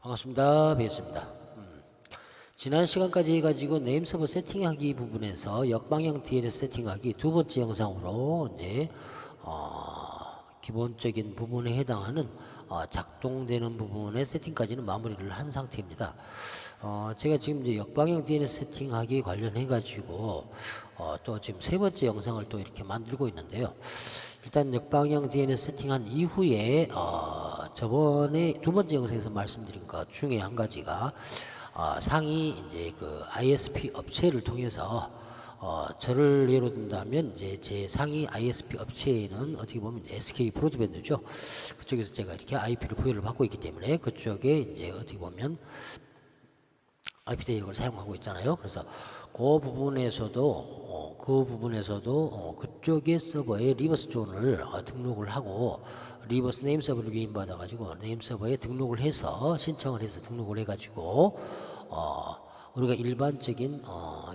반갑습니다. 뵙겠습니다. 지난 시간까지 해가지고 네임 서버 세팅하기 부분에서 역방향 DNS 세팅하기 두 번째 영상으로 이제 기본적인 부분에 해당하는 작동되는 부분의 세팅까지는 마무리를 한 상태입니다. 제가 지금 이제 역방향 DNS 세팅하기 관련해 가지고 또 지금 세 번째 영상을 또 이렇게 만들고 있는데요. 일단 역방향 DNS 세팅한 이후에 저번에 두 번째 영상에서 말씀드린 것 중에 한 가지가 상위 이제 그 ISP 업체를 통해서 저를 예로 든다면 이제 제 상위 ISP 업체에는 어떻게 보면 이제 SK 브로드밴드죠. 그쪽에서 제가 이렇게 IP를 부여를 받고 있기 때문에 그쪽에 이제 어떻게 보면 IP 대역을 사용하고 있잖아요. 그래서 그 부분에서도 그쪽의 서버에 리버스 존을 등록을 하고 리버스 네임 서버를 위임받아 가지고 네임 서버에 등록을 해서 신청을 해서 등록을 해 가지고 우리가 일반적인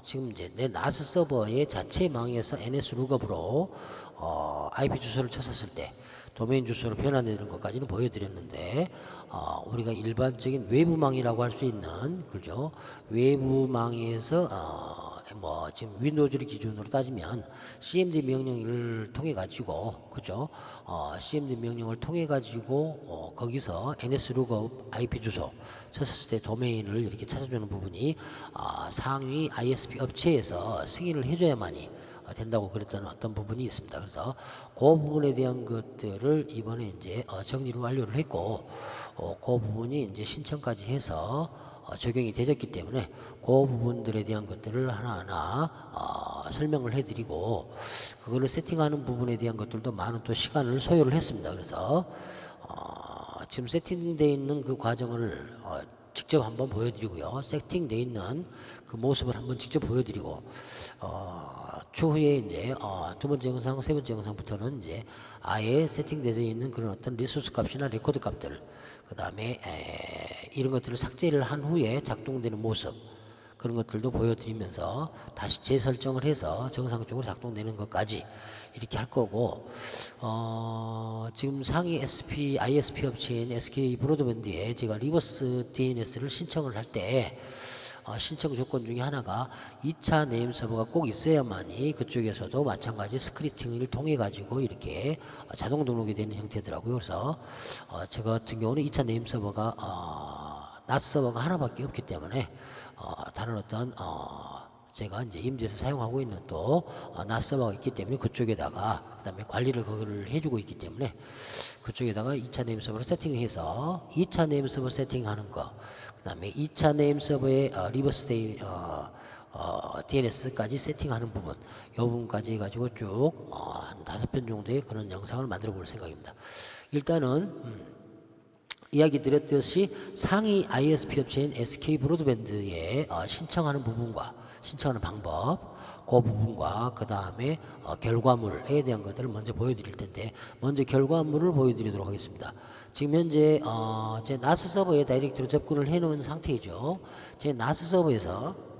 지금 이제 내 나스 서버의 자체 망에서 NS 룩업으로 IP 주소를 쳤었을 때 도메인 주소로 변환되는 것까지는 보여드렸는데 우리가 일반적인 외부망이라고 할 수 있는 그죠? 외부망에서 뭐 지금 윈도우즈를 기준으로 따지면 cmd 명령을 통해 가지고 그죠? cmd 명령을 통해 가지고 거기서 nslookup IP 주소 쳤을 때 도메인을 이렇게 찾아주는 부분이 상위 ISP 업체에서 승인을 해줘야만이 된다고 그랬던 어떤 부분이 있습니다. 그래서 그 부분에 대한 것들을 이번에 이제 정리를 완료를 했고 그 부분이 이제 신청까지 해서 적용이 되었기 때문에 그 부분들에 대한 것들을 하나하나 설명을 해드리고 그거를 세팅하는 부분에 대한 것들도 많은 또 시간을 소요를 했습니다. 그래서 지금 세팅되어 있는 그 과정을 직접 한번 보여드리고요. 세팅되어 있는 그 모습을 한번 직접 보여드리고 추후에 이제 두 번째 영상, 세 번째 영상부터는 이제 아예 세팅되어 있는 그런 어떤 리소스 값이나 레코드 값들 그 다음에 이런 것들을 삭제를 한 후에 작동되는 모습 그런 것들도 보여드리면서 다시 재설정을 해서 정상적으로 작동되는 것까지 이렇게 할 거고 지금 상위 ISP 업체인 SK 브로드밴드에 제가 리버스 DNS를 신청을 할 때 신청 조건 중에 하나가 2차 네임 서버가 꼭 있어야만이 그쪽에서도 마찬가지 스크립팅을 통해 가지고 이렇게 자동 등록이 되는 형태더라고요. 그래서 제가 같은 경우는 2차 네임 서버가 나스 서버가 하나밖에 없기 때문에 다른 어떤 제가 이제 임대에서 사용하고 있는 또 나스 서버가 있기 때문에 그쪽에다가 그다음에 관리를 그거를 해주고 있기 때문에 그쪽에다가 2차 네임 서버를 세팅해서 2차 네임 서버 세팅하는 거 그다음에 2차 네임 서버의 리버스 DNS까지 세팅하는 부분 이 부분까지 해가지고 쭉 한 5편 정도의 그런 영상을 만들어 볼 생각입니다. 일단은 이야기 드렸듯이 상위 ISP 업체인 SK 브로드밴드에 신청하는 부분과 신청하는 방법 그 부분과 그 다음에 결과물에 대한 것들을 먼저 보여드릴 텐데 먼저 결과물을 보여드리도록 하겠습니다. 지금 현재 제 나스 서버에 다이렉트로 접근을 해 놓은 상태이죠. 제 나스 서버에서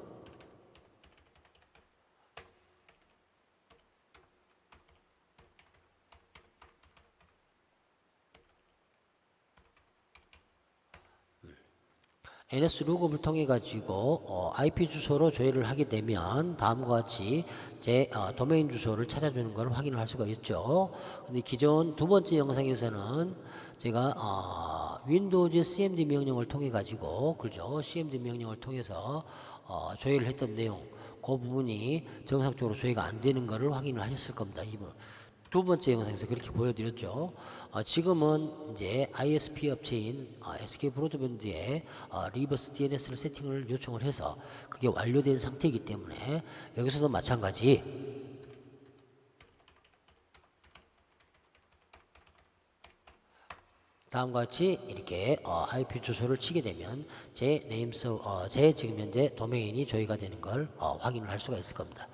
NS 룩업을 통해 가지고 IP 주소로 조회를 하게 되면 다음과 같이 제 도메인 주소를 찾아주는 것을 확인을 할 수가 있죠. 근데 기존 두 번째 영상에서는 제가 윈도우즈 cmd 명령을 통해 가지고 그죠? cmd 명령을 통해서 조회를 했던 내용 그 부분이 정상적으로 조회가 안 되는 것을 확인을 하셨을 겁니다. 두 번째 영상에서 그렇게 보여드렸죠. 지금은 이제 ISP 업체인 SK 브로드밴드에 리버스 DNS를 세팅을 요청을 해서 그게 완료된 상태이기 때문에 여기서도 마찬가지 다음과 같이 이렇게 IP 주소를 치게 되면 제 지금 현재 도메인이 조회가 되는 걸 확인을 할 수가 있을 겁니다.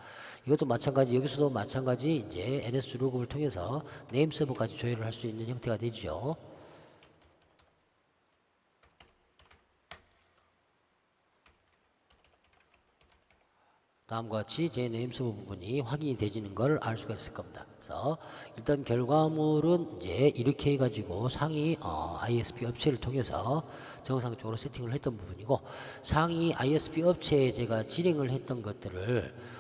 이것도 마찬가지, 여기서도 마찬가지 이제 NS 룩업을 통해서 네임 서버까지 조회를 할 수 있는 형태가 되죠. 다음과 같이 제 네임 서버 부분이 확인이 되지는 걸 알 수가 있을 겁니다. 그래서 일단 결과물은 이제 이렇게 해가지고 상위 ISP 업체를 통해서 정상적으로 세팅을 했던 부분이고, 상위 ISP 업체에 제가 진행을 했던 것들을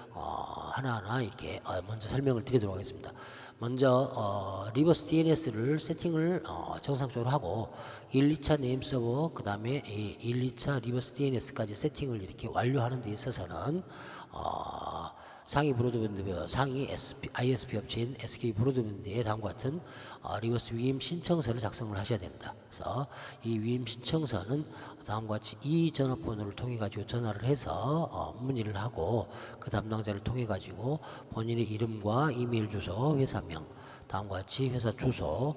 하나하나 이렇게 먼저 설명을 드리도록 하겠습니다. 먼저 리버스 DNS를 세팅을 정상적으로 하고 1, 2차 네임 서버, 그 다음에 1, 2차 리버스 DNS까지 세팅을 이렇게 완료하는 데 있어서는 상위 브로드밴드, 상위 ISP 업체인 SK 브로드밴드에 다음과 같은 리버스 위임 신청서를 작성을 하셔야 됩니다. 그래서 이 위임 신청서는 다음과 같이 이 전화번호를 통해 가지고 전화를 해서 문의를 하고 그 담당자를 통해 가지고 본인의 이름과 이메일 주소, 회사명, 다음과 같이 회사 주소,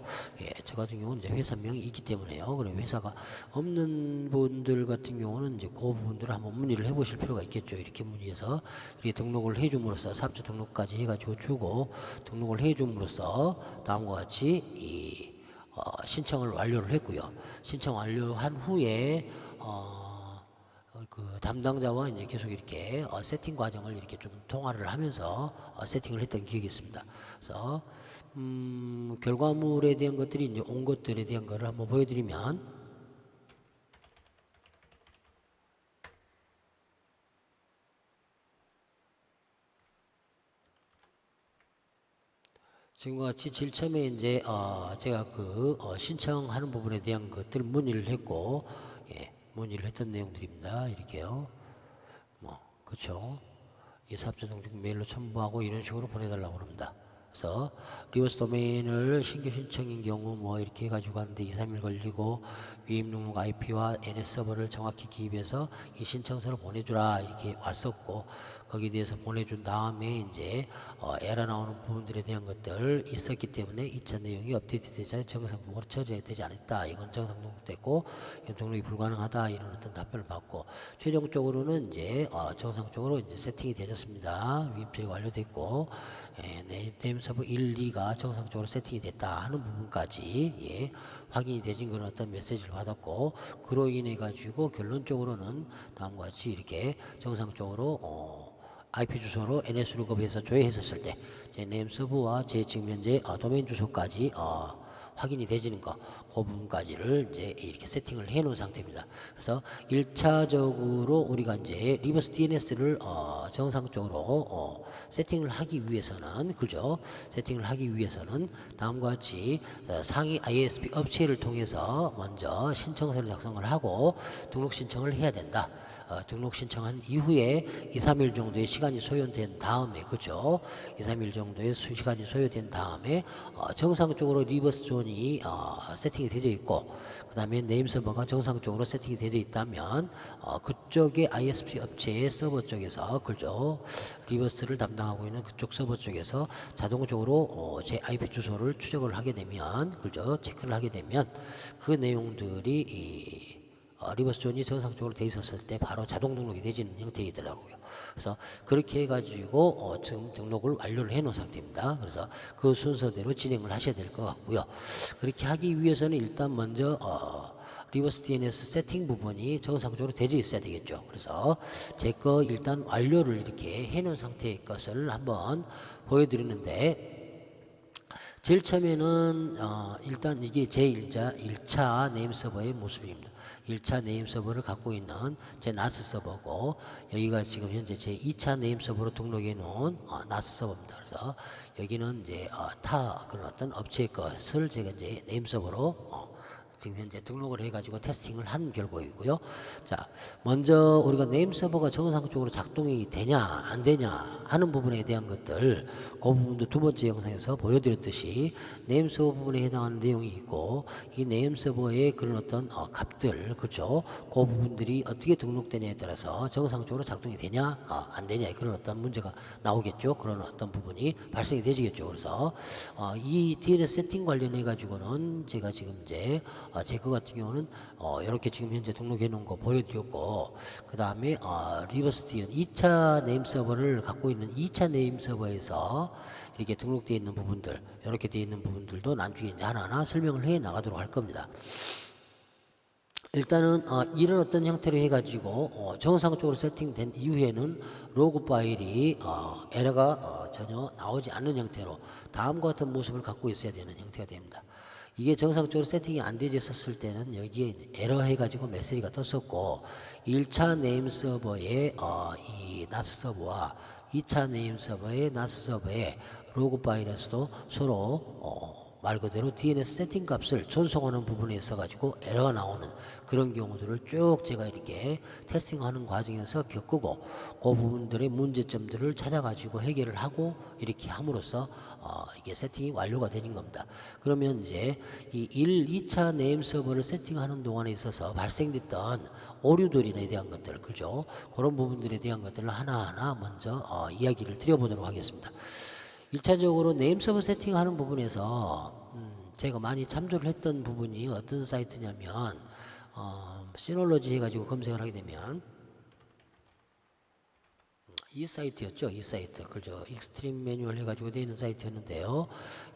저 같은 경우는 이제 회사명이 있기 때문에요. 그럼 회사가 없는 분들 같은 경우는 이제 그 부분들을 한번 문의를 해보실 필요가 있겠죠. 이렇게 문의해서 이렇게 등록을 해줌으로써 사업자 등록까지 해가지고 주고 등록을 해줌으로써 다음과 같이 이 신청을 완료를 했고요. 신청 완료한 후에 그 담당자와 이제 계속 이렇게 세팅 과정을 이렇게 좀 통화를 하면서 세팅을 했던 기억이 있습니다. 그래서 결과물에 대한 것들이 이제 온 것들에 대한 거를 한번 보여드리면, 지금과 같이 제일 처음에 이제 제가 그 신청하는 부분에 대한 것들 문의를 했고, 문의를 했던 내용들입니다. 이렇게요. 그렇죠. 이 사업자 등록 메일로 첨부하고 이런 식으로 보내달라고 합니다. 그래서 리버스 도메인을 신규 신청인 경우 이렇게 해가지고 하는데 2, 3일 걸리고 위임 등록 IP와 NS 서버를 정확히 기입해서 이 신청서를 보내주라 이렇게 왔었고, 거기에 대해서 보내준 다음에 이제 에러 나오는 부분들에 대한 것들 있었기 때문에 2차 내용이 업데이트되지 정상 등록으로 처리되지 않았다. 이건 정상 등록됐고 이건 등록이 불가능하다. 이런 어떤 답변을 받고, 최종적으로는 이제 정상적으로 이제 세팅이 되었습니다. 위임 처리 완료됐고 네임 서버 1, 2가 정상적으로 세팅이 됐다 하는 부분까지 확인이 되진 그런 어떤 메시지를 받았고, 그로 인해 가지고 결론적으로는 다음과 같이 이렇게 정상적으로 IP 주소로 NS 룩업에서 조회했었을 때 제 네임 서버와 제 지금 현재 도메인 주소까지 확인이 되지는 거, 그 부분까지를 이제 이렇게 세팅을 해 놓은 상태입니다. 그래서 1차적으로 우리가 이제 리버스 DNS를 정상적으로 세팅을 하기 위해서는, 그죠? 세팅을 하기 위해서는 다음과 같이 상위 ISP 업체를 통해서 먼저 신청서를 작성을 하고 등록 신청을 해야 된다. 등록 신청한 이후에 2, 3일 정도의 시간이 소요된 다음에, 그죠? 2, 3일 정도의 시간이 소요된 다음에 정상적으로 리버스 존이 세팅이 되어 있고, 그 다음에 네임 서버가 정상적으로 세팅이 되어 있다면 그쪽의 ISP 업체의 서버 쪽에서, 그죠? 리버스를 담당하고 있는 그쪽 서버 쪽에서 자동적으로 제 IP 주소를 추적을 하게 되면, 그죠? 체크를 하게 되면 그 내용들이 리버스 존이 정상적으로 돼 있었을 때 바로 자동 등록이 되지는 형태이더라고요. 그래서 그렇게 해가지고 지금 등록을 완료를 해놓은 상태입니다. 그래서 그 순서대로 진행을 하셔야 될 것 같고요. 그렇게 하기 위해서는 일단 먼저 리버스 DNS 세팅 부분이 정상적으로 되어 있어야 되겠죠. 그래서 제 거 일단 완료를 이렇게 해놓은 상태의 것을 한번 보여드리는데, 제일 처음에는 일단 이게 제 1차 네임 서버의 모습입니다. 1차 네임 서버를 갖고 있는 제 나스 서버고, 여기가 지금 현재 제 2차 네임 서버로 등록해 놓은 나스 서버입니다. 그래서 여기는 이제 타 그런 어떤 업체의 것을 제가 이제 네임 서버로 지금 현재 등록을 해가지고 테스팅을 한 결과이고요. 자, 먼저 우리가 네임 서버가 정상적으로 작동이 되냐 안 되냐 하는 부분에 대한 것들, 그 부분도 두 번째 영상에서 보여드렸듯이 네임 서버 부분에 해당하는 내용이 있고, 이 네임 서버의 그런 어떤 값들, 그렇죠? 그 부분들이 어떻게 등록되냐에 따라서 정상적으로 작동이 되냐 안 되냐 그런 어떤 문제가 나오겠죠. 그런 어떤 부분이 발생이 되지겠죠. 그래서 이 DNS 세팅 관련해 가지고는 제가 지금 이제 제 거 같은 경우는 이렇게 지금 현재 등록해 놓은 거 보여드렸고, 그 다음에 리버스 DN 2차 네임 서버를 갖고 있는 2차 네임 서버에서 이렇게 등록되어 있는 부분들, 이렇게 되어 있는 부분들도 나중에 이제 하나하나 설명을 해 나가도록 할 겁니다. 일단은 이런 어떤 형태로 해가지고 정상적으로 세팅된 이후에는 로그 파일이 에러가 전혀 나오지 않는 형태로 다음과 같은 모습을 갖고 있어야 되는 형태가 됩니다. 이게 정상적으로 세팅이 안 되어 있었을 때는 여기에 에러 해가지고 메시지가 떴었고, 1차 네임 서버의 이 나스 서버와 2차 네임 서버의 나스 서버의 로그 파일에서도 서로 말 그대로 DNS 세팅 값을 전송하는 부분에 있어 가지고 에러가 나오는 그런 경우들을 쭉 제가 이렇게 테스팅하는 과정에서 겪고, 그 부분들의 문제점들을 찾아가지고 해결을 하고 이렇게 함으로써 이게 세팅이 완료가 되는 겁니다. 그러면 이제 이 2차 네임 서버를 세팅하는 동안에 있어서 발생됐던 오류들에 대한 것들, 그죠? 그런 부분들에 대한 것들을 하나하나 먼저 이야기를 드려보도록 하겠습니다. 1차적으로 네임 서버 세팅하는 부분에서 제가 많이 참조를 했던 부분이 어떤 사이트냐면 시놀로지 해가지고 검색을 하게 되면 이 사이트였죠. 이 사이트, 그죠? 익스트림 매뉴얼 해가지고 되어 있는 사이트였는데요.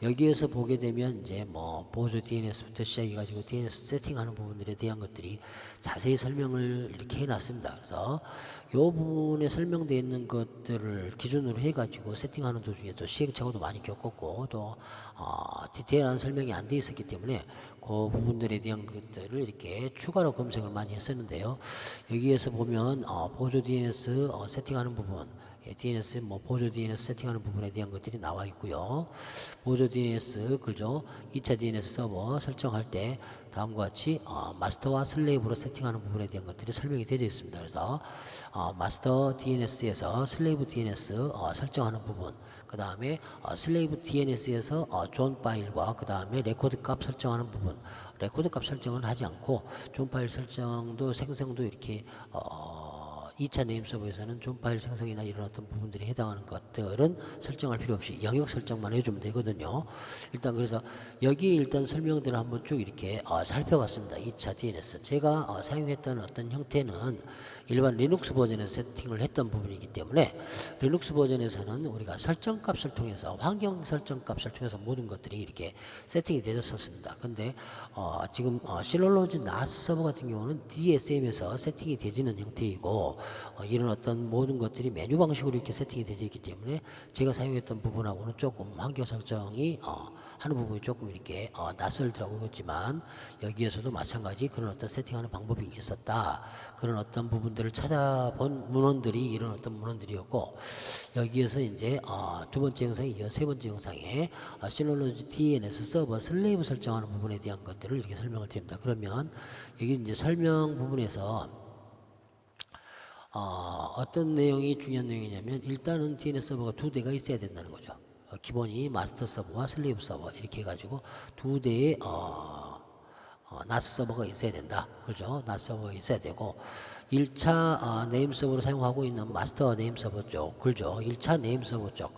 여기에서 보게 되면 이제 뭐 보조 DNS부터 시작해가지고 DNS 세팅하는 부분들에 대한 것들이 자세히 설명을 이렇게 해놨습니다. 그래서 이 부분에 설명되어 있는 것들을 기준으로 해가지고 세팅하는 도중에 또 시행착오도 많이 겪었고, 또 디테일한 설명이 안 돼 있었기 때문에 그 부분들에 대한 것들을 이렇게 추가로 검색을 많이 했었는데요. 여기에서 보면 보조 DNS 세팅하는 부분, DNS 보조 DNS 세팅하는 부분에 대한 것들이 나와 있고요. 보조 DNS 그죠? 2차 DNS 서버 설정할 때 다음과 같이 마스터와 슬레이브로 세팅하는 부분에 대한 것들이 설명이 되어 있습니다. 그래서 마스터 DNS에서 슬레이브 DNS 설정하는 부분, 그 다음에 슬레이브 DNS에서 존 파일과 그 다음에 레코드 값 설정하는 부분, 레코드 값 설정은 하지 않고 존 파일 설정도 생성도 이렇게 2차 네임 서버에서는 존 파일 생성이나 이런 어떤 부분들이 해당하는 것들은 설정할 필요 없이 영역 설정만 해주면 되거든요. 일단 그래서 여기 일단 설명들을 한번 쭉 이렇게 살펴봤습니다. 2차 DNS 제가 사용했던 어떤 형태는 일반 리눅스 버전에서 세팅을 했던 부분이기 때문에 리눅스 버전에서는 우리가 설정 값을 통해서 환경 설정 값을 통해서 모든 것들이 이렇게 세팅이 되었었습니다. 근데 지금 시놀로지 나스 서버 같은 경우는 DSM에서 세팅이 되지는 형태이고, 이런 어떤 모든 것들이 메뉴 방식으로 이렇게 세팅이 되어 있기 때문에 제가 사용했던 부분하고는 조금 환경 설정이 하는 부분이 조금 이렇게 낯설더라고요. 그렇지만 여기에서도 마찬가지 그런 어떤 세팅하는 방법이 있었다. 그런 어떤 부분들을 찾아본 문헌들이 이런 어떤 문헌들이었고, 여기에서 이제 두 번째 영상에 이어 세 번째 영상에 시놀로지 DNS 서버 슬레이브 설정하는 부분에 대한 것들을 이렇게 설명을 드립니다. 그러면 여기 이제 설명 부분에서 어떤 내용이 중요한 내용이냐면, 일단은 DNS 서버가 두 대가 있어야 된다는 거죠. 기본이 마스터 서버와 슬레이브 서버 이렇게 해가지고 두 대의 나스 서버가 있어야 된다. 그죠? 나스 서버가 있어야 되고, 1차 네임 서버로 사용하고 있는 마스터 네임 서버 쪽, 그죠? 1차 네임 서버 쪽,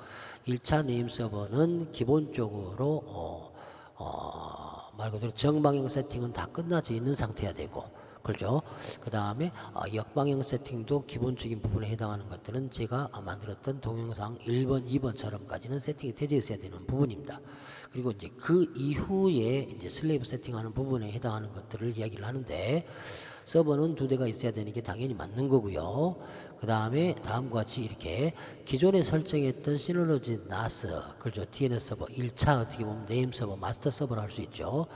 1차 네임 서버는 기본적으로 말 그대로 정방향 세팅은 다 끝나져 있는 상태야 되고, 그죠? 그 다음에 역방향 세팅도 기본적인 부분에 해당하는 것들은 제가 만들었던 동영상 1번, 2번처럼까지는 세팅이 되어 있어야 되는 부분입니다. 그리고 이제 그 이후에 이제 슬레이브 세팅하는 부분에 해당하는 것들을 이야기를 하는데, 서버는 두 대가 있어야 되는 게 당연히 맞는 거고요. 그 다음에 다음과 같이 이렇게 기존에 설정했던 시놀로지 나스, 그죠? DNS 서버 1차 어떻게 보면 네임 서버, 마스터 서버를 할 수 있죠.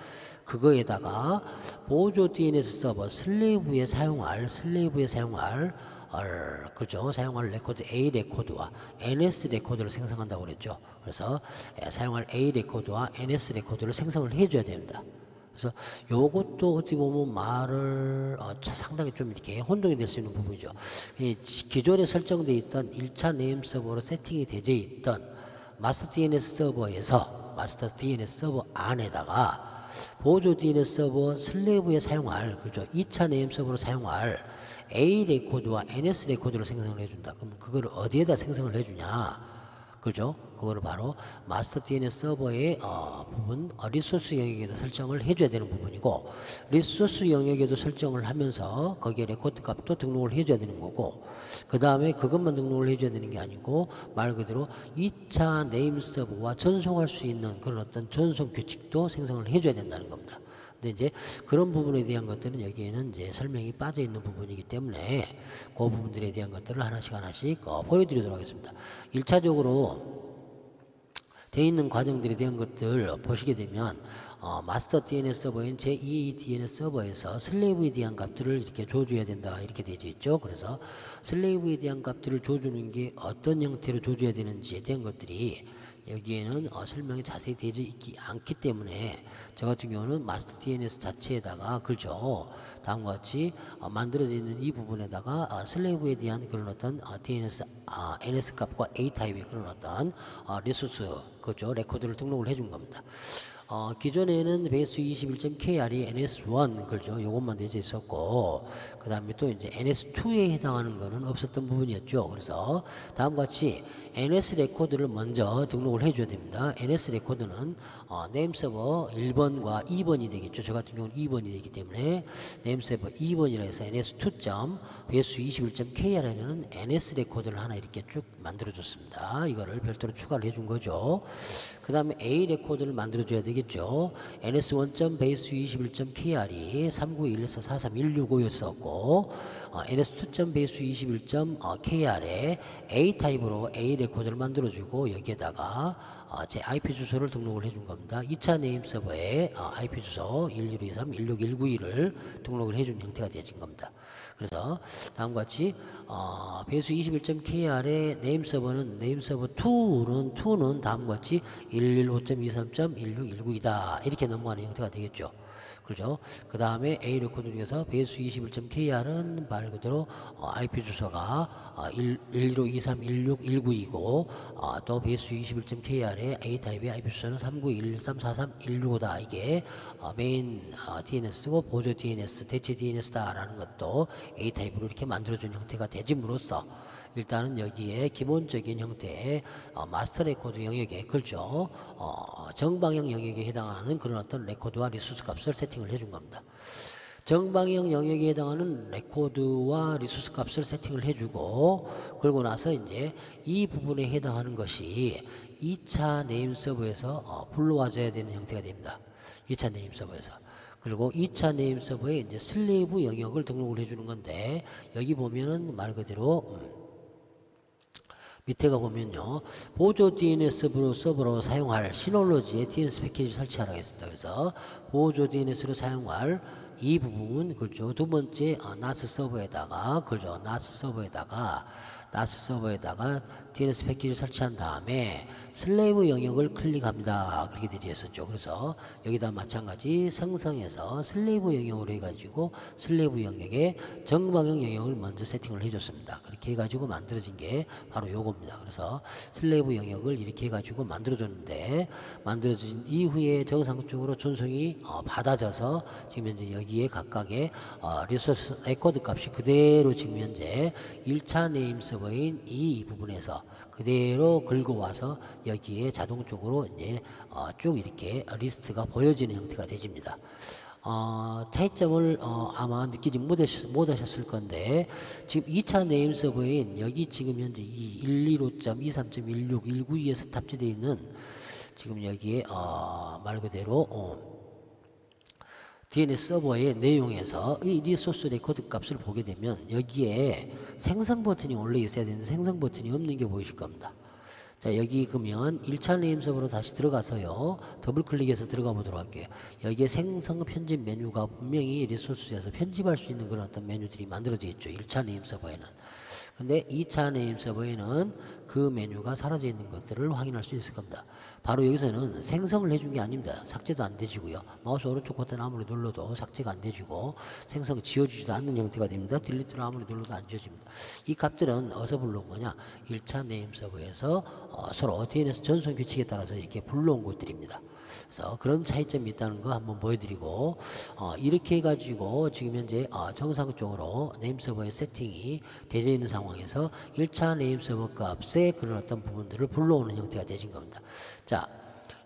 그거에다가 보조 DNS 서버 슬레이브에 사용할 그죠? 사용할 레코드 A 레코드와 NS 레코드를 생성한다고 그랬죠. 그래서 사용할 A 레코드와 NS 레코드를 생성을 해줘야 됩니다. 그래서 요것도 어떻게 보면 말을 상당히 좀 이렇게 혼동이 될 수 있는 부분이죠. 이 기존에 설정되어 있던 1차 네임 서버로 세팅이 되어 있던 마스터 DNS 서버에서 마스터 DNS 서버 안에다가 보조 DNS 서버 슬레이브에 사용할, 그렇죠, 2차 네임 서버로 사용할 A 레코드와 NS 레코드를 생성을 해준다. 그럼 그걸 어디에다 생성을 해주냐? 그죠? 그거를 바로 마스터 DNS 서버의 부분 리소스 영역에도 설정을 해줘야 되는 부분이고, 리소스 영역에도 설정을 하면서 거기에 레코드 값도 등록을 해줘야 되는 거고, 그 다음에 그것만 등록을 해줘야 되는 게 아니고 말 그대로 2차 네임 서버와 전송할 수 있는 그런 어떤 전송 규칙도 생성을 해줘야 된다는 겁니다. 근데 이제 그런 부분에 대한 것들은 여기에는 이제 설명이 빠져 있는 부분이기 때문에 그 부분들에 대한 것들을 하나씩 보여드리도록 하겠습니다. 1차적으로 되어 있는 과정들에 대한 것들 보시게 되면 마스터 DNS 서버인 제2 DNS 서버에서 슬레이브에 대한 값들을 이렇게 줘줘야 된다, 이렇게 되어 있죠. 그래서 슬레이브에 대한 값들을 줘주는 게 어떤 형태로 줘줘야 되는지에 대한 것들이 여기에는 설명이 자세히 되어 있지 않기 때문에 저 같은 경우는 마스터 DNS 자체에다가, 그렇죠, 다음과 같이 만들어져 있는 이 부분에다가 슬레이브에 대한 그런 어떤 DNS NS 값과 A 타입의 그런 어떤 리소스, 그렇죠, 레코드를 등록을 해준 겁니다. 기존에는 베이스 21.kr이 NS1, 그렇죠, 요것만 되어 있었고, 그 다음에 또 이제 NS2에 해당하는 거는 없었던 부분이었죠. 그래서 다음과 같이 NS 레코드를 먼저 등록을 해줘야 됩니다. NS 레코드는 네임 서버 1번과 2번이 되겠죠. 저 같은 경우는 2번이 되기 때문에 네임 서버 2번이라 해서 NS2. 베이스 21.kr에는 NS 레코드를 하나 이렇게 쭉 만들어줬습니다. 이거를 별도로 추가를 해준 거죠. 그 다음에 A 레코드를 만들어줘야 되겠죠. NS1. 베이스 21.kr이 391443165165였었고, NS2. 베이스 21.kr에 A 타입으로 A 레코드를 만들어주고 여기에다가 제 IP 주소를 등록을 해준 겁니다. 2차 네임 서버에 IP 주소 1123.16191을 등록을 해준 형태가 되어진 겁니다. 그래서 다음과 같이 베이스 21.kr의 네임 서버는 네임 서버 2는 다음과 같이 115.23.16192다, 이렇게 넘어가는 형태가 되겠죠. 그죠? 그 다음에 A 레코드 중에서 베이스 21.kr은 말 그대로 IP 주소가 115231619이고 또 베이스 21.kr의 A 타입의 IP 주소는 3911343165다. 이게 메인 DNS고 보조 DNS, 대체 DNS다라는 것도 A 타입으로 이렇게 만들어준 형태가 되짐으로써 일단은 여기에 기본적인 형태의 마스터 레코드 영역에, 그렇죠, 정방향 영역에 해당하는 그런 어떤 레코드와 리소스 값을 세팅을 해준 겁니다. 정방향 영역에 해당하는 레코드와 리소스 값을 세팅을 해주고, 그러고 나서 이제 이 부분에 해당하는 것이 2차 네임 서버에서 불러와줘야 되는 형태가 됩니다. 2차 네임 서버에서. 그리고 2차 네임 서버에 이제 슬레이브 영역을 등록을 해주는 건데, 여기 보면은 말 그대로 밑에가 보면요, 보조 DNS 서버로 사용할 시놀로지의 DNS 패키지 설치하라고 했습니다. 그래서 보조 DNS로 사용할 이 부분, 그렇죠, 두 번째 NAS 서버에다가, 그렇죠, NAS 서버에다가 DNS 패키지를 설치한 다음에 슬레이브 영역을 클릭합니다. 그렇게 되어 있었죠. 그래서 여기다 마찬가지 생성해서 슬레이브 영역으로 해가지고 슬레이브 영역에 정방향 영역을 먼저 세팅을 해줬습니다. 그렇게 해가지고 만들어진 게 바로 요겁니다. 그래서 슬레이브 영역을 이렇게 해가지고 만들어줬는데, 만들어진 이후에 정상적으로 전송이 받아져서 지금 현재 여기에 각각의 리소스 레코드 값이 그대로 지금 현재 1차 네임 서버인 이 부분에서 그대로 긁어와서 여기에 자동적으로 이제 쭉 이렇게 리스트가 보여지는 형태가 되집니다. 차이점을 아마 느끼지 못하셨을 건데, 지금 2차 네임 서버인 여기 지금 현재 이 115.23.16192에서 탑재되어 있는 지금 여기에 말 그대로 DNS 서버의 내용에서 이 리소스 레코드 값을 보게 되면 여기에 생성 버튼이 원래 있어야 되는데 생성 버튼이 없는 게 보이실 겁니다. 자, 여기 그러면 1차 네임 서버로 다시 들어가서요, 더블 클릭해서 들어가 보도록 할게요. 여기에 생성 편집 메뉴가 분명히 리소스에서 편집할 수 있는 그런 어떤 메뉴들이 만들어져 있죠, 1차 네임 서버에는. 근데 2차 네임 서버에는 그 메뉴가 사라져 있는 것들을 확인할 수 있을 겁니다. 바로 여기서는 생성을 해준 게 아닙니다. 삭제도 안 되지고요. 마우스 오른쪽 버튼 아무리 눌러도 삭제가 안 되지고 생성 지워지지도 않는 형태가 됩니다. 딜리트를 아무리 눌러도 안 지워집니다. 이 값들은 어디서 불러온 거냐? 1차 네임 서버에서 서로 DNS 전송 규칙에 따라서 이렇게 불러온 것들입니다. 그래서 그런 차이점이 있다는 거 한번 보여드리고 이렇게 해가지고 지금 현재 정상적으로 네임 서버의 세팅이 되어 있는 상황에서 1차 네임 서버 값의 그런 어떤 부분들을 불러오는 형태가 되진 겁니다. 자,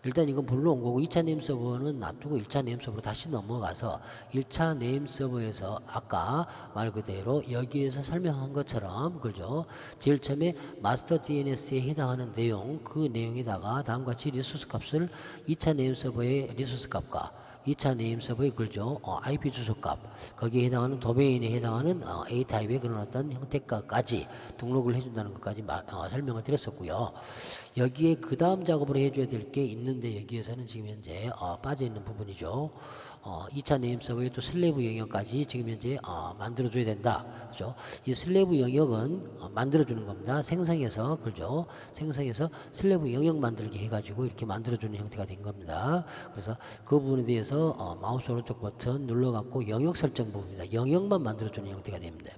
일단 이건 불러온 거고 2차 네임 서버는 놔두고 1차 네임 서버로 다시 넘어가서 1차 네임 서버에서 아까 말 그대로 여기에서 설명한 것처럼 그죠? 제일 처음에 마스터 DNS에 해당하는 내용 그 내용에다가 다음과 같이 리소스 값을 2차 네임 서버의 리소스 값과 2차 네임 서버의 글죠. IP 주소 값, 거기에 해당하는 도메인에 해당하는 A 타입의 그런 어떤 형태까지 등록을 해준다는 것까지 설명을 드렸었고요. 여기에 그 다음 작업을 해줘야 될 게 있는데 여기에서는 지금 현재 빠져 있는 부분이죠. 2차 네임 서버에 또 슬래브 영역까지 지금 현재 만들어줘야 된다. 그죠? 이 슬래브 영역은 만들어주는 겁니다. 생성해서, 그죠? 생성해서 슬래브 영역 만들기 해가지고 이렇게 만들어주는 형태가 된 겁니다. 그래서 그 부분에 대해서 마우스 오른쪽 버튼 눌러갖고 영역 설정 부분입니다. 영역만 만들어주는 형태가 됩니다.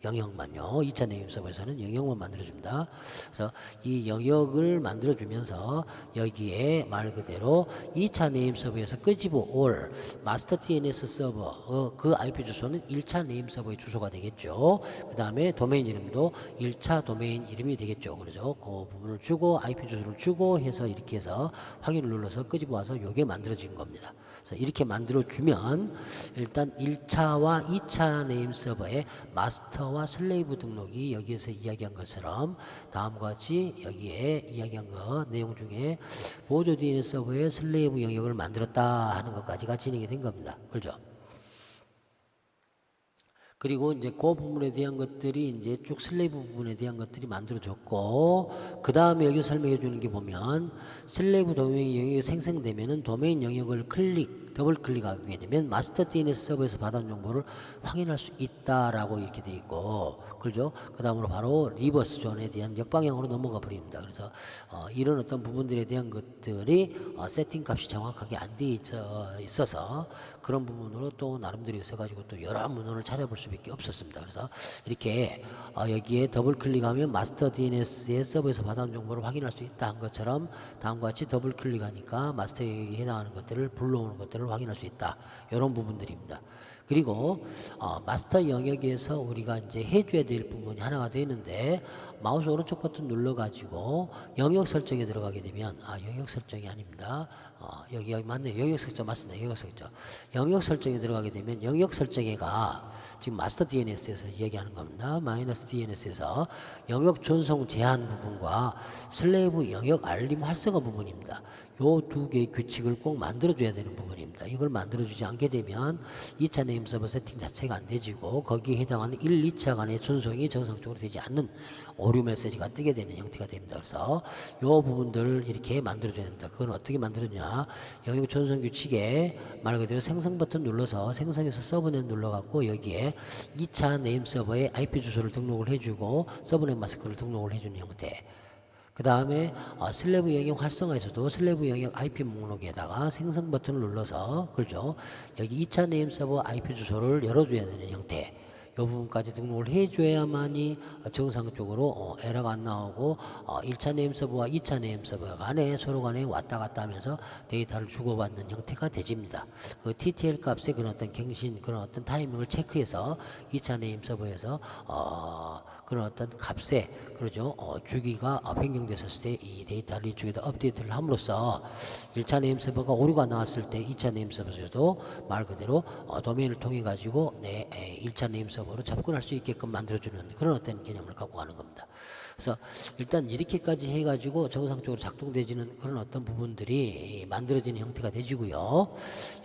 영역만요. 2차 네임 서버에서는 영역만 만들어줍니다. 그래서 이 영역을 만들어주면서 여기에 말 그대로 2차 네임 서버에서 끄집어 올 마스터 DNS 서버 그 IP 주소는 1차 네임 서버의 주소가 되겠죠. 그 다음에 도메인 이름도 1차 도메인 이름이 되겠죠. 그러죠. 그 부분을 주고 IP 주소를 주고 해서 이렇게 해서 확인을 눌러서 끄집어 와서 요게 만들어진 겁니다. 그래서 이렇게 만들어주면 일단 1차와 2차 네임 서버의 마스터와 슬레이브 등록이 여기에서 이야기한 것처럼 다음과 같이 여기에 이야기한 거 내용 중에 보조 DNS 서버의 슬레이브 영역을 만들었다 하는 것까지가 진행이 된 겁니다. 그렇죠? 그리고 이제 그 부분에 대한 것들이 이제 쭉 슬래브 부분에 대한 것들이 만들어졌고, 그 다음에 여기 설명해 주는 게 보면, 슬래브 도메인 영역이 생성되면은 도메인 영역을 더블 클릭하게 되면 마스터 DNS 서버에서 받은 정보를 확인할 수 있다라고 이렇게 돼 있고, 그죠? 그 다음으로 바로 리버스 존에 대한 역방향으로 넘어가 버립니다. 그래서, 이런 어떤 부분들에 대한 것들이 세팅 값이 정확하게 안 돼 있어서 그런 부분으로 또 나름대로 있어가지고 또 여러 문헌을 찾아볼 수밖에 없었습니다. 그래서 이렇게 여기에 더블 클릭하면 마스터 DNS의 서버에서 받아온 정보를 확인할 수 있다 한 것처럼 다음과 같이 더블 클릭하니까 마스터에 해당하는 것들을 불러오는 것들을 확인할 수 있다. 이런 부분들입니다. 그리고 마스터 영역에서 우리가 이제 해줘야 될 부분이 하나가 되어 있는데 마우스 오른쪽 버튼 눌러가지고 영역 설정에 들어가게 되면 영역 설정이 아닙니다. 여기 맞네요. 영역 설정 맞습니다. 영역 설정. 영역 설정에 들어가게 되면 영역 설정에가 지금 마스터 DNS에서 얘기하는 겁니다. 마이너스 DNS에서 영역 전송 제한 부분과 슬래브 영역 알림 활성화 부분입니다. 요 두 개의 규칙을 꼭 만들어줘야 되는 부분입니다. 이걸 만들어주지 않게 되면 2차 네임 서버 세팅 자체가 안 되지고 거기에 해당하는 1, 2차 간의 전송이 정상적으로 되지 않는 오류 메시지가 뜨게 되는 형태가 됩니다. 그래서 요 부분들을 이렇게 만들어줘야 됩니다. 그건 어떻게 만들었냐? 영역 전송 규칙에 말 그대로 생성 버튼 눌러서 생성해서 서브넷 눌러갖고 여기에 2차 네임 서버에 IP 주소를 등록을 해주고 서브넷 마스크를 등록을 해주는 형태. 그 다음에 슬래브 영역 활성화에서도 슬래브 영역 IP 목록에다가 생성 버튼을 눌러서 그렇죠. 여기 2차 네임 서버 IP 주소를 열어줘야 되는 형태. 이 부분까지 등록을 해줘야만이 정상적으로 에러가 안 나오고 1차 네임 서버와 2차 네임 서버 간에 서로 간에 왔다 갔다 하면서 데이터를 주고받는 형태가 되집니다. 그 TTL 값의 그런 어떤 갱신 그런 어떤 타이밍을 체크해서 2차 네임 서버에서 그런 어떤 값에 그러죠 주기가 변경됐었을 때 이 데이터를 이쪽에다 업데이트를 함으로써 1차 네임 서버가 오류가 나왔을 때 2차 네임 서버에서도 말 그대로 도메인을 통해 가지고 내 1차 네임 서버로 접근할 수 있게끔 만들어주는 그런 어떤 개념을 갖고 가는 겁니다. 그래서 일단 이렇게까지 해가지고 정상적으로 작동되지는 그런 어떤 부분들이 만들어지는 형태가 되지고요.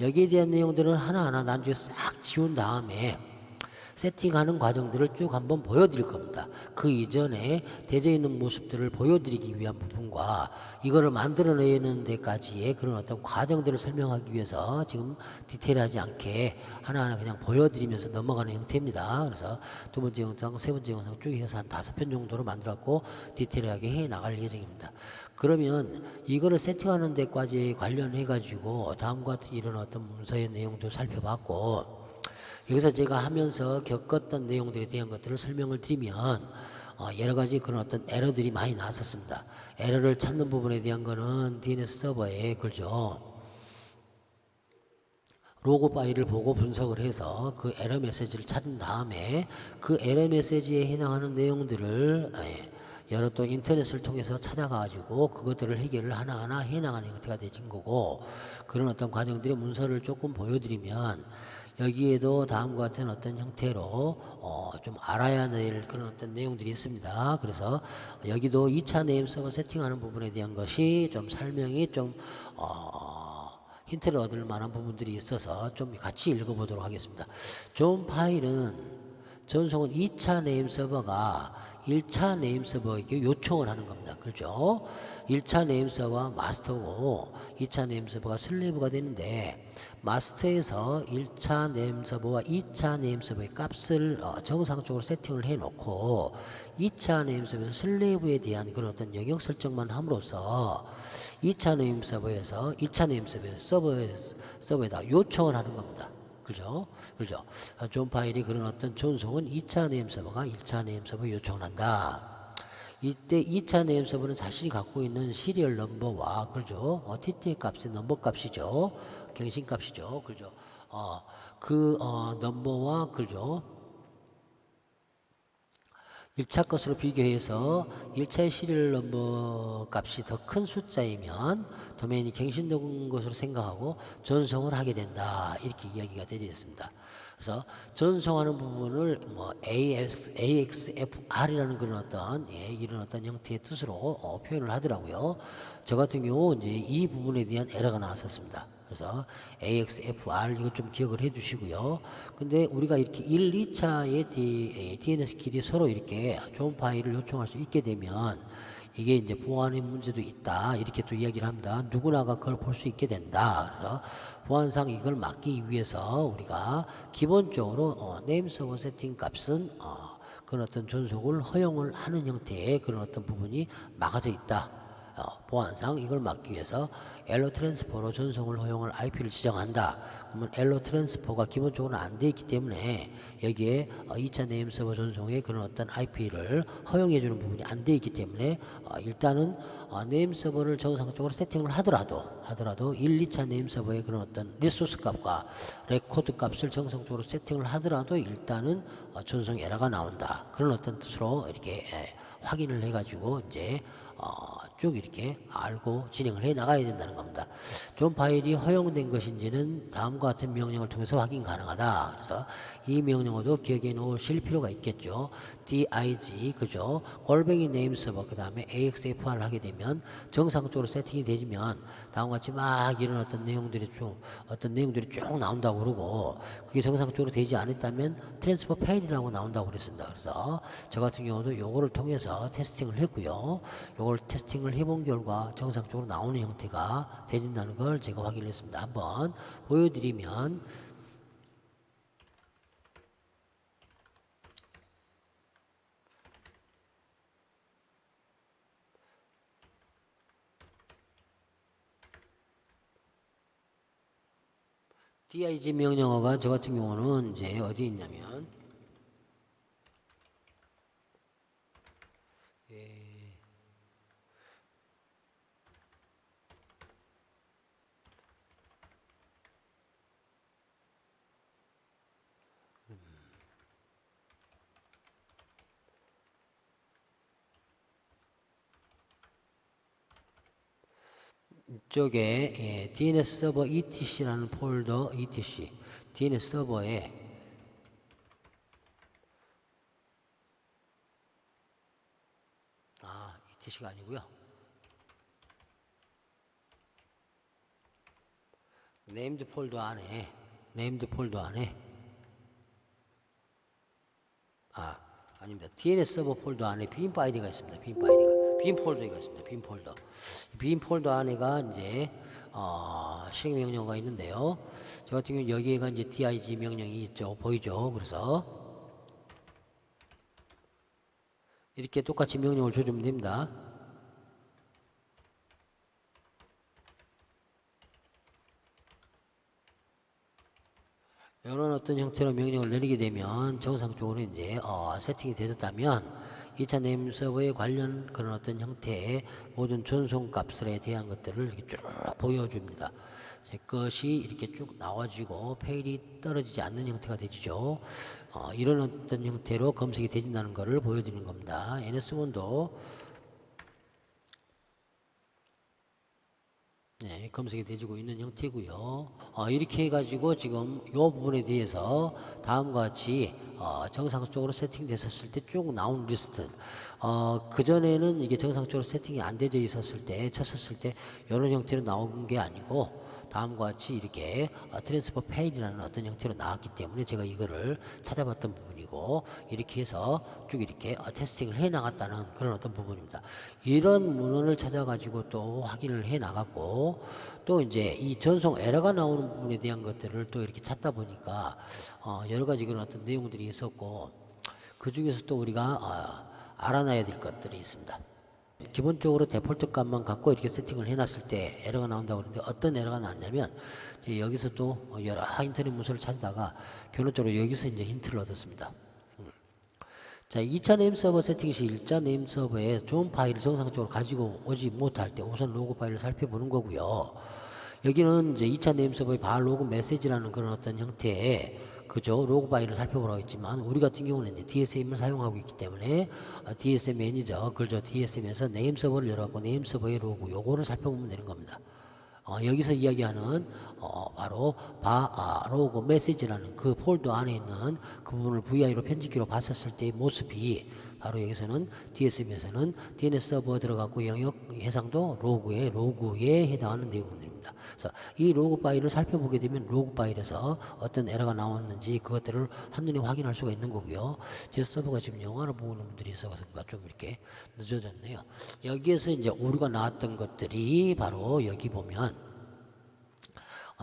여기에 대한 내용들은 하나하나 나중에 싹 지운 다음에 세팅하는 과정들을 쭉 한번 보여드릴 겁니다. 그 이전에 되어 있는 모습들을 보여드리기 위한 부분과 이거를 만들어내는 데까지의 그런 어떤 과정들을 설명하기 위해서 지금 디테일하지 않게 하나하나 그냥 보여드리면서 넘어가는 형태입니다. 그래서 두 번째 영상, 세 번째 영상 쭉 해서 한 5편 정도로 만들었고 디테일하게 해 나갈 예정입니다. 그러면 이거를 세팅하는 데까지 관련해 가지고 다음과 같은 이런 어떤 문서의 내용도 살펴봤고, 여기서 제가 하면서 겪었던 내용들에 대한 것들을 설명을 드리면 여러 가지 그런 어떤 에러들이 많이 나왔었습니다. 에러를 찾는 부분에 대한 거는 DNS 서버에 그죠. 로그 파일을 보고 분석을 해서 그 에러 메시지를 찾은 다음에 그 에러 메시지에 해당하는 내용들을 여러 또 인터넷을 통해서 찾아가지고 그것들을 해결을 하나하나 해나가는 형태가 되진 거고, 그런 어떤 과정들의 문서를 조금 보여드리면 여기에도 다음과 같은 어떤 형태로 좀 알아야 될 그런 어떤 내용들이 있습니다. 그래서 여기도 2차 네임 서버 세팅하는 부분에 대한 것이 좀 설명이 좀 힌트를 얻을 만한 부분들이 있어서 좀 같이 읽어보도록 하겠습니다. 존 파일은 전송은 2차 네임 서버가 1차 네임 서버에게 요청을 하는 겁니다. 그렇죠? 1차 네임 서버가 마스터고 2차 네임 서버가 슬레이브가 되는데, 마스터에서 1차 네임 서버와 2차 네임 서버의 값을 정상적으로 세팅을 해 놓고 2차 네임 서버에서 슬레이브에 대한 그런 어떤 영역 설정만 함으로써 2차 네임 서버에서 1차 네임 서버에다 요청을 하는 겁니다. 그죠? 그죠? 존 파일이 그런 어떤 전송은 2차 네임 서버가 1차 네임 서버에 요청을 한다. 이때 2차 네임 서버는 자신이 갖고 있는 시리얼 넘버와, 그죠? TTL 값의 넘버 값이죠. 갱신 값이죠. 그죠? 넘버와, 그죠? 1차 것으로 비교해서 1차의 시리얼 넘버 값이 더 큰 숫자이면 도메인이 갱신된 것으로 생각하고 전송을 하게 된다. 이렇게 이야기가 되어 있습니다. 그래서 전송하는 부분을 뭐 AXFR이라는 그런 어떤 이런 어떤 형태의 뜻으로 표현을 하더라고요. 저 같은 경우 이제 이 부분에 대한 에러가 나왔었습니다. 그래서 AXFR 이거 좀 기억을 해 주시고요. 근데 우리가 이렇게 1, 2차의 DNS 길이 서로 이렇게 좋은 파일을 요청할 수 있게 되면 이게 이제 보안의 문제도 있다. 이렇게 또 이야기를 합니다. 누구나가 그걸 볼 수 있게 된다. 그래서 보안상 이걸 막기 위해서 우리가 기본적으로 네임 서버 세팅 값은 그런 어떤 전속을 허용을 하는 형태의 그런 어떤 부분이 막아져 있다. 보안상 이걸 막기 위해서 엘로 트랜스퍼로 전송을 허용할 IP를 지정한다. 그러면 엘로 트랜스퍼가 기본적으로 안 돼 있기 때문에 여기에 2차 네임 서버 전송에 그런 어떤 IP를 허용해 주는 부분이 안 돼 있기 때문에 일단은 네임 서버를 정상적으로 세팅을 하더라도 1, 2차 네임 서버의 그런 어떤 리소스 값과 레코드 값을 정상적으로 세팅을 하더라도 일단은 전송 에러가 나온다. 그런 어떤 뜻으로 이렇게 확인을 해가지고 이제 쭉 이렇게 알고 진행을 해 나가야 된다는 겁니다. 존 파일이 허용된 것인지는 다음과 같은 명령을 통해서 확인 가능하다. 그래서 이 명령어도 기억해 놓으실 필요가 있겠죠. dig, 그죠? 골뱅이 네임 서버, 그 다음에 AXFR 하게 되면 정상적으로 세팅이 되면 다음과 같이 막 이런 어떤 내용들이 쭉 나온다고 그러고, 그게 정상적으로 되지 않았다면 트랜스퍼 페일이라고 나온다고 그랬습니다. 그래서 저 같은 경우도 요거를 통해서 테스팅을 했고요. 요걸 테스팅을 해본 결과 정상적으로 나오는 형태가 되진다는 걸 제가 확인을 했습니다. 한번 보여드리면, dig 명령어가 저 같은 경우는 이제 어디 있냐면 이쪽에 DNS 서버 etc라는 폴더 etc DNS 서버에 etc가 아니고요. 네임드 폴더 안에 아닙니다. DNS 서버 폴더 안에 빈 파일이 있습니다. 빈 폴더가 있습니다. 빈 폴더 안에가 이제 실행 명령어가 있는데요. 저 같은 경우 여기에가 이제 dig 명령이 있죠. 보이죠? 그래서 이렇게 똑같이 명령을 줘주면 됩니다. 이런 어떤 형태로 명령을 내리게 되면 정상적으로 이제 세팅이 되었다면 2차 네임 서버에 관련 그런 어떤 형태의 모든 전송 값들에 대한 것들을 이렇게 쭉 보여줍니다. 제 것이 이렇게 쭉 나와지고 페일이 떨어지지 않는 형태가 되죠. 이런 어떤 형태로 검색이 되진다는 것을 보여드리는 겁니다. NS1도 네, 검색이 되지고 있는 형태고요. 이렇게 해가지고 지금 이 부분에 대해서 다음과 같이 정상적으로 세팅됐었을 때 쭉 나온 리스트. 그전에는 이게 정상적으로 세팅이 안 되어 있었을 때, 쳤었을 때 이런 형태로 나온 게 아니고 다음과 같이 이렇게 트랜스퍼 페일이라는 어떤 형태로 나왔기 때문에 제가 이거를 찾아봤던 부분이고 이렇게 해서 쭉 이렇게 테스팅을 해 나갔다는 그런 어떤 부분입니다. 이런 문헌을 찾아가지고 또 확인을 해 나갔고 또 이제 이 전송 에러가 나오는 부분에 대한 것들을 또 이렇게 찾다 보니까 여러 가지 그런 어떤 내용들이 있었고 그 중에서 또 우리가 알아놔야 될 것들이 있습니다. 기본적으로 데폴트 값만 갖고 이렇게 세팅을 해놨을 때 에러가 나온다고 그러는데 어떤 에러가 나왔냐면 이제 여기서 또 여러 인터넷 문서를 찾다가 결론적으로 여기서 이제 힌트를 얻었습니다. 자, 2차 네임 서버 세팅 시 1차 네임 서버에 좋은 파일을 정상적으로 가지고 오지 못할 때 우선 로그 파일을 살펴보는 거고요. 여기는 이제 2차 네임 서버의 발 로그 메시지라는 그런 어떤 형태의 그죠? 로그 파일을 살펴보라고 했지만 우리 같은 경우는 이제 DSM을 사용하고 있기 때문에 DSM 매니저 그죠? DSM에서 네임 서버를 열어갖고 네임 서버의 로그 요거를 살펴보면 되는 겁니다. 여기서 이야기하는 바로 로그 메시지라는 그 폴더 안에 있는 그 부분을 VI로 편집기로 봤었을 때의 모습이 바로 여기서는 DSM에서는 DNS 서버 들어가고 영역 해상도 로그에 해당하는 내용들입니다. 그래서 이 로그 파일을 살펴보게 되면 로그 파일에서 어떤 에러가 나왔는지 그것들을 한눈에 확인할 수가 있는 거고요. 제 서버가 지금 영화를 보는 분들이 있어서 좀 이렇게 늦어졌네요. 여기에서 이제 오류가 나왔던 것들이 바로 여기 보면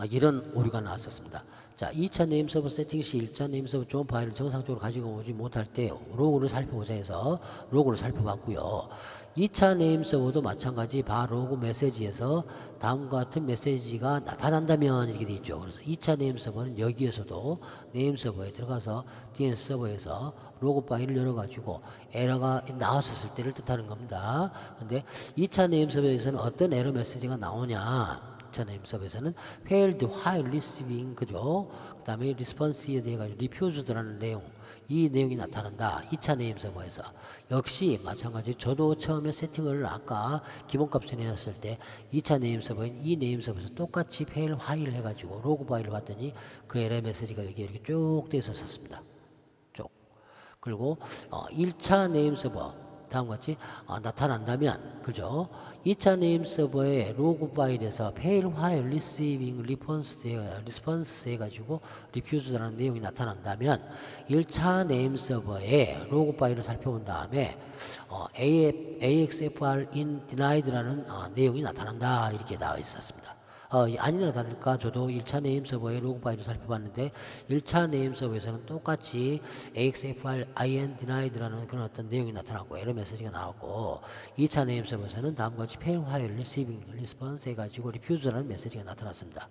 이런 오류가 나왔었습니다. 자, 2차 네임 서버 세팅 시 1차 네임 서버 좋은 파일을 정상적으로 가지고 오지 못할 때 로그를 살펴보자 해서 로그를 살펴봤고요. 2차 네임 서버도 마찬가지 로그 메시지에서 다음과 같은 메시지가 나타난다면 이렇게 되어 있죠. 그래서 2차 네임 서버는 여기에서도 네임 서버에 들어가서 DNS 서버에서 로그 파일을 열어가지고 에러가 나왔었을 때를 뜻하는 겁니다. 근데 2차 네임 서버에서는 어떤 에러 메시지가 나오냐? 2차 네임 서버에서는 failed while receiving 그죠? 그 다음에 response에 대해 가지고 refused라는 내용 이 내용이 나타난다. 2차 네임 서버에서 역시 마찬가지 저도 처음에 세팅을 아까 기본값을 내놨을 때 2차 네임 서버인 이 네임 서버에서 똑같이 fail while 해가지고 로그 파일을 봤더니 그 에러 메시지가 여기 이렇게 쭉 돼 있었습니다. 쭉. 그리고 1차 네임 서버 다음과 같이 나타난다면 그죠? 2차 네임 서버의 로그 파일에서 fail while receiving response 해가지고 refused라는 내용이 나타난다면 1차 네임 서버의 로그 파일을 살펴본 다음에 AXFR in denied라는 내용이 나타난다 이렇게 나와 있었습니다. 아니나 다를까 저도 1차 네임 서버의 로그 파일을 살펴봤는데 1차 네임 서버에서는 똑같이 AXFR in denied라는 그런 어떤 내용이 나타났고 에러 메시지가 나왔고 2차 네임 서버에서는 다음과 같이 fail while receiving response 해가지고 refused라는 메시지가 나타났습니다.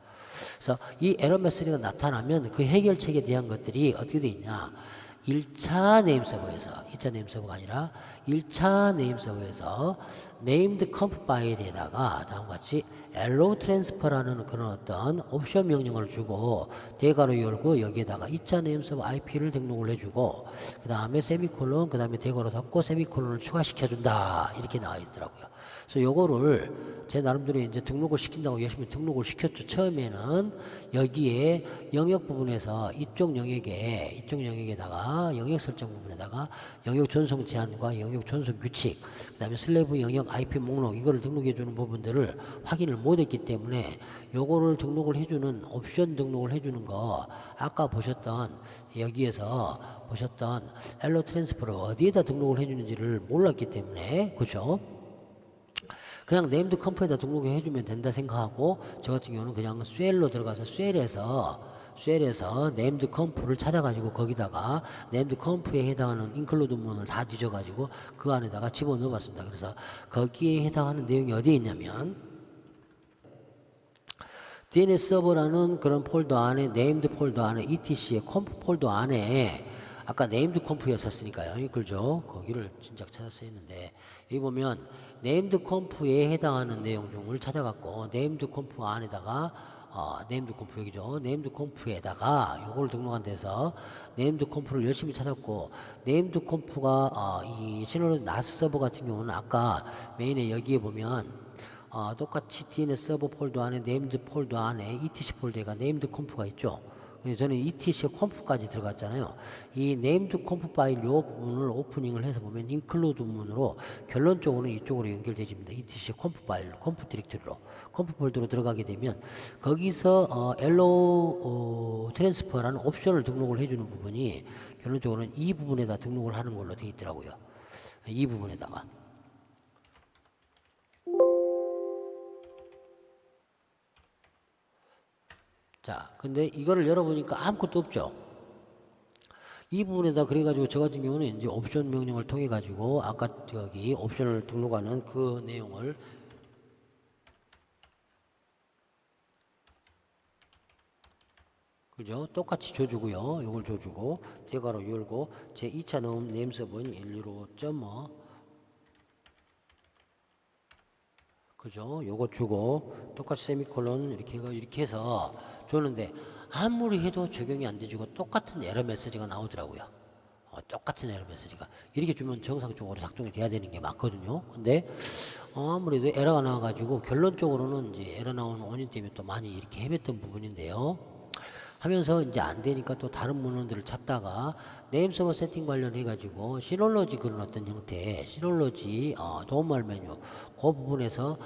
그래서 이 에러 메시지가 나타나면 그 해결책에 대한 것들이 어떻게 되어 있냐 1차 네임 서버에서 2차 네임 서버가 아니라 1차 네임 서버에서 named conf 파일에다가 다음과 같이 allow transfer라는 그런 어떤 옵션 명령을 주고 대괄호 열고 여기에다가 2차 네임 서버 IP를 등록을 해주고 그 다음에 세미콜론 그 다음에 대괄호 닫고 세미콜론을 추가시켜준다 이렇게 나와 있더라고요. 그래서 요거를 제 나름대로 이제 등록을 시킨다고 열심히 등록을 시켰죠. 처음에는 여기에 영역 부분에서 이쪽 영역에다가 영역 설정 부분에다가 영역 전송 제한과 영역 전송 규칙, 그다음에 슬래브 영역 IP 목록 이거를 등록해 주는 부분들을 확인을 못 했기 때문에 요거를 등록을 해주는 옵션 등록을 해주는 거 아까 보셨던 여기에서 보셨던 엘로 트랜스퍼를 어디에다 등록을 해주는지를 몰랐기 때문에 그죠? 그냥 네임드 컴프에다 등록해 해주면 된다 생각하고 저 같은 경우는 그냥 쉘로 들어가서 쉘에서 네임드 컴프를 찾아가지고 거기다가 네임드 컴프에 해당하는 인클루드 문을 다 뒤져가지고 그 안에다가 집어넣어 봤습니다. 그래서 거기에 해당하는 내용이 어디에 있냐면 DNS 서버라는 그런 폴더 안에 네임드 폴더 안에 ETC의 컴프 폴더 안에 아까 네임드 컴프였었으니까요. 그죠? 거기를 진작 찾았어야 했는데 여기 보면 네임드 컴프에 해당하는 내용 중을 찾아갖고 네임드 컴프 안에다가 네임드 컴프 여기죠. 네임드 컴프에다가 요걸 등록한 데서 네임드 컴프를 열심히 찾았고 네임드 컴프가 이 시노드 나스 서버 같은 경우는 아까 메인에 여기에 보면 똑같이 DNS 서버 폴더 안에 네임드 폴더 안에 ETC 폴더가 네임드 컴프가 있죠. 저는 ETC 컴프까지 들어갔잖아요. 이 네임드 컴프 파일 요 부분을 오프닝을 해서 보면 인클루드 문으로 결론적으로는 이쪽으로 연결되집니다. ETC 컴프 파일, 컴프 디렉토리로, 컴프 폴더로 들어가게 되면 거기서 엘로 트랜스퍼라는 옵션을 등록을 해주는 부분이 결론적으로는 이 부분에다 등록을 하는 걸로 되어 있더라고요. 이 부분에다가. 자, 근데 이거를 열어보니까 아무것도 없죠. 이 부분에다 그래가지고 저 같은 경우는 이제 옵션 명령을 통해 가지고 아까 저기 옵션을 등록하는 그 내용을 그죠? 똑같이 줘주고요. 요걸 줘주고 대괄호 열고 제 2차 네임 서버는 115.5 그죠? 요거 주고 똑같이 세미콜론 이렇게 해서 줬는데 아무리 해도 적용이 안 돼지고 똑같은 에러 메시지가 나오더라고요. 똑같은 에러 메시지가 이렇게 주면 정상적으로 작동이 돼야 되는 게 맞거든요. 근데 아무래도 에러가 나와가지고 결론적으로는 이제 에러 나오는 원인 때문에 또 많이 이렇게 헤맸던 부분인데요. 하면서 이제 안 되니까 또 다른 문헌들을 찾다가 네임 서버 세팅 관련해 가지고 시놀로지 그런 어떤 형태 시놀로지 도움말 메뉴 그 부분에서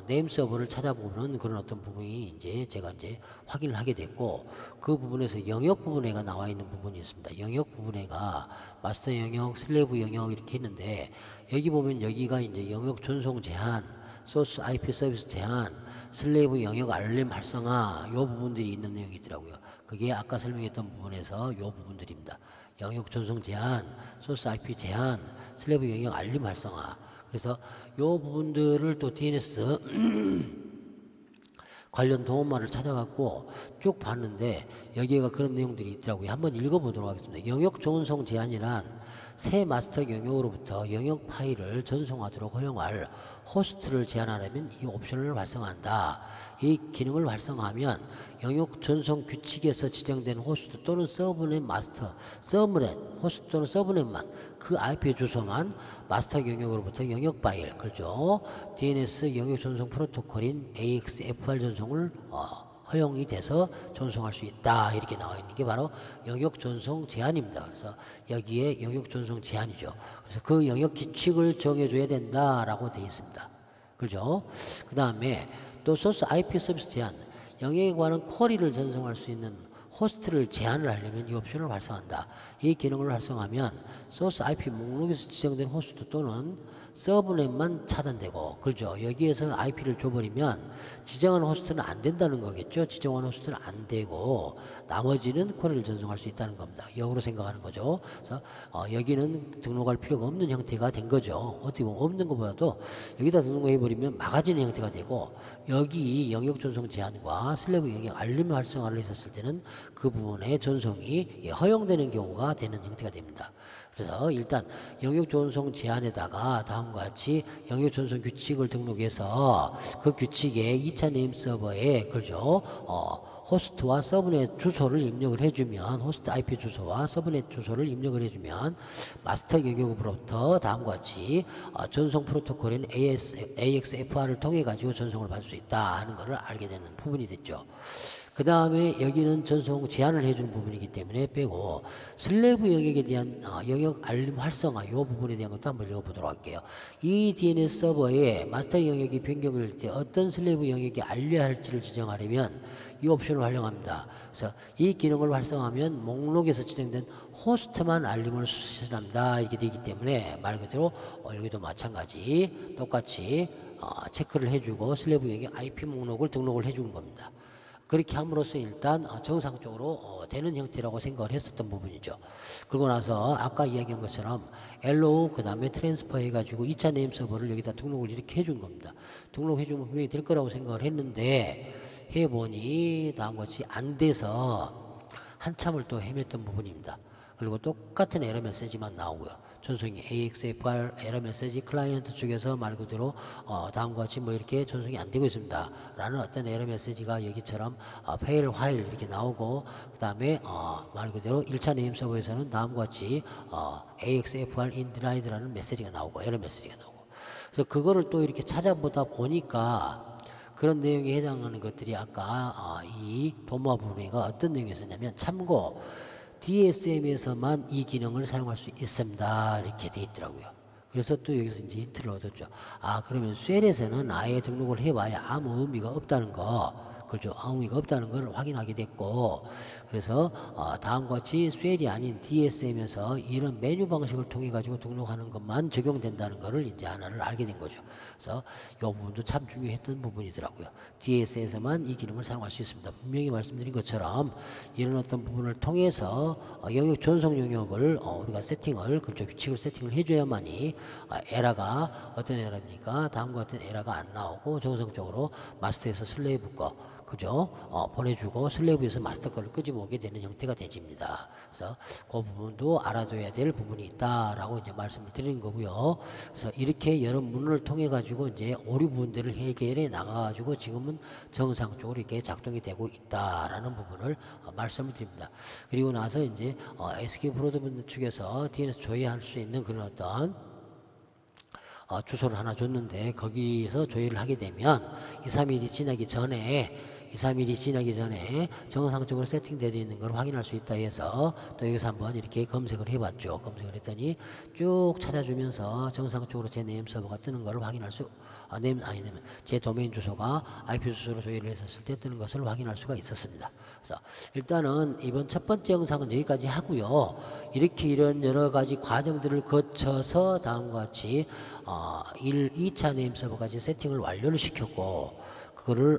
네임 서버를 찾아보는 그런 어떤 부분이 이제 제가 이제 확인을 하게 됐고 그 부분에서 영역 부분에가 나와 있는 부분이 있습니다. 영역 부분에가 마스터 영역, 슬래브 영역 이렇게 있는데 여기 보면 여기가 이제 영역 전송 제한, 소스 IP 서비스 제한, 슬래브 영역 알림 활성화 요 부분들이 있는 내용이 있더라고요. 그게 아까 설명했던 부분에서 요 부분들입니다. 영역 전송 제한, 소스 IP 제한, 슬래브 영역 알림 활성화. 그래서 요 부분들을 또 DNS 관련 도움말을 찾아갖고 쭉 봤는데 여기가 그런 내용들이 있더라고요. 한번 읽어보도록 하겠습니다. 영역 전송 제한이란 새 마스터 영역으로부터 영역 파일을 전송하도록 허용할 호스트를 제한하려면 이 옵션을 활성화한다. 이 기능을 활성화하면 영역 전송 규칙에서 지정된 호스트 또는 서브넷 마스터, 서브넷, 호스트 또는 서브넷만 그 IP 주소만 마스터 영역으로부터 영역 파일, 그렇죠? DNS 영역 전송 프로토콜인 AXFR 전송을 허용이 돼서 전송할 수 있다. 이렇게 나와 있는 게 바로 영역 전송 제한입니다. 그래서 여기에 영역 전송 제한이죠. 그래서 그 영역 규칙을 정해줘야 된다라고 되어 있습니다. 그죠? 그 다음에 또 소스 IP 서비스 제한, 영역에 관한 쿼리를 전송할 수 있는 호스트를 제한을 하려면 이 옵션을 활성화한다. 이 기능을 활성화하면 소스 IP 목록에서 지정된 호스트 또는 서브넷만 차단되고, 그렇죠? 여기에서 IP를 줘버리면 지정한 호스트는 안 된다는 거겠죠? 지정한 호스트는 안 되고 나머지는 쿼리를 전송할 수 있다는 겁니다. 역으로 생각하는 거죠. 그래서 여기는 등록할 필요가 없는 형태가 된 거죠. 어떻게 보면 없는 것보다도 여기다 등록해버리면 막아지는 형태가 되고 여기 영역 전송 제한과 슬래브 영역 알림 활성화를 했었을 때는 그 부분의 전송이 허용되는 경우가 되는 형태가 됩니다. 그래서 일단 영역 전송 제한에다가 다음과 같이 영역 전송 규칙을 등록해서 그 규칙에 2차 네임 서버에 그죠? 호스트와 서브넷 주소를 입력을 해주면 호스트 IP 주소와 서브넷 주소를 입력을 해주면 마스터 영역으로부터 다음과 같이 전송 프로토콜인 AXFR을 통해 가지고 전송을 받을 수 있다 하는 것을 알게 되는 부분이 됐죠. 그 다음에 여기는 전송 제한을 해주는 부분이기 때문에 빼고 슬래브 영역에 대한 영역 알림 활성화 이 부분에 대한 것도 한번 읽어보도록 할게요. 이 DNS 서버에 마스터 영역이 변경을 할 때 어떤 슬래브 영역에 알려야 할지를 지정하려면 이 옵션을 활용합니다. 그래서 이 기능을 활성화하면 목록에서 지정된 호스트만 알림을 수신합니다. 이렇게 되기 때문에 말 그대로 여기도 마찬가지 똑같이 체크를 해주고 슬래브 영역 IP 목록을 등록을 해주는 겁니다. 그렇게 함으로써 일단 정상적으로 되는 형태라고 생각을 했었던 부분이죠. 그러고 나서 아까 이야기한 것처럼 LO 그 다음에 트랜스퍼 해가지고 2차 네임 서버를 여기다 등록을 이렇게 해준 겁니다. 등록해주면 분명히 될 거라고 생각을 했는데 해보니 다음과 같이 안 돼서 한참을 또 헤맸던 부분입니다. 그리고 똑같은 에러 메시지만 나오고요. 전송이 AXFR 에러 메시지 클라이언트 쪽에서 말 그대로 다음과 같이 뭐 이렇게 전송이 안 되고 있습니다. 라는 어떤 에러 메시지가 여기처럼 fail while 이렇게 나오고 그 다음에 말 그대로 1차 네임 서버에서는 다음과 같이 AXFR indenied라는 메시지가 나오고 에러 메시지가 나오고 그래서 그거를 또 이렇게 찾아보다 보니까 그런 내용에 해당하는 것들이 아까 이 도마 부분에가 어떤 내용이었냐면 참고 DSM에서만 이 기능을 사용할 수 있습니다. 이렇게 돼 있더라고요. 그래서 또 여기서 이제 힌트를 얻었죠. 그러면 쉘에서는 아예 등록을 해봐야 아무 의미가 없다는 거. 그렇죠. 아무 의미가 없다는 걸 확인하게 됐고, 그래서 다음과 같이 쉘이 아닌 DSM에서 이런 메뉴 방식을 통해 가지고 등록하는 것만 적용된다는 것을 이제 하나를 알게 된 거죠. 그래서 이 부분도 참 중요했던 부분이더라고요. DS에서만 이 기능을 사용할 수 있습니다. 분명히 말씀드린 것처럼 이런 어떤 부분을 통해서 영역 전송 영역을 우리가 세팅을 그렇죠. 규칙을 세팅을 해줘야만이 에러가 어떤 에러입니까? 다음과 같은 에러가 안 나오고 정상적으로 마스터에서 슬레이브 거 그죠? 보내주고 슬래브에서 마스터 거를 끄집어오게 되는 형태가 되집니다. 그래서 그 부분도 알아둬야 될 부분이 있다라고 이제 말씀을 드리는 거고요. 그래서 이렇게 여러 문을 통해 가지고 이제 오류 부분들을 해결해 나가가지고 지금은 정상적으로 이렇게 작동이 되고 있다라는 부분을 말씀을 드립니다. 그리고 나서 이제 SK 브로드밴드 측에서 DNS 조회할 수 있는 그런 어떤 주소를 하나 줬는데 거기서 조회를 하게 되면 2, 3일이 지나기 전에 정상적으로 세팅되어 있는 걸 확인할 수 있다 해서 또 여기서 한번 이렇게 검색을 해봤죠. 검색을 했더니 쭉 찾아주면서 정상적으로 제 네임 서버가 뜨는 걸 확인할 수 제 도메인 주소가 IP 주소로 조회를 했었을 때 뜨는 것을 확인할 수가 있었습니다. 그래서 일단은 이번 첫 번째 영상은 여기까지 하고요. 이렇게 이런 여러 가지 과정들을 거쳐서 다음과 같이 2차 네임 서버까지 세팅을 완료를 시켰고 그거를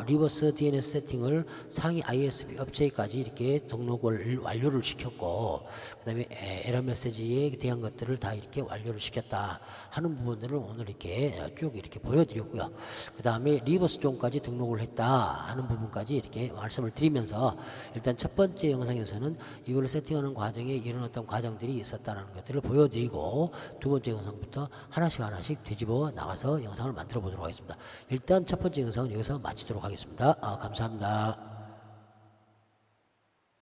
리버스 DNS 세팅을 상위 ISP 업체까지 이렇게 등록을 완료를 시켰고 그 다음에 에러 메시지에 대한 것들을 다 이렇게 완료를 시켰다 하는 부분들을 오늘 이렇게 쭉 이렇게 보여드렸고요. 그 다음에 리버스 존까지 등록을 했다 하는 부분까지 이렇게 말씀을 드리면서 일단 첫 번째 영상에서는 이걸 세팅하는 과정에 이런 어떤 과정들이 있었다는 것들을 보여드리고 두 번째 영상부터 하나씩 뒤집어 나가서 영상을 만들어 보도록 하겠습니다. 일단 첫 번째 영상은 여기서 마치도록 하겠습니다. 감사합니다.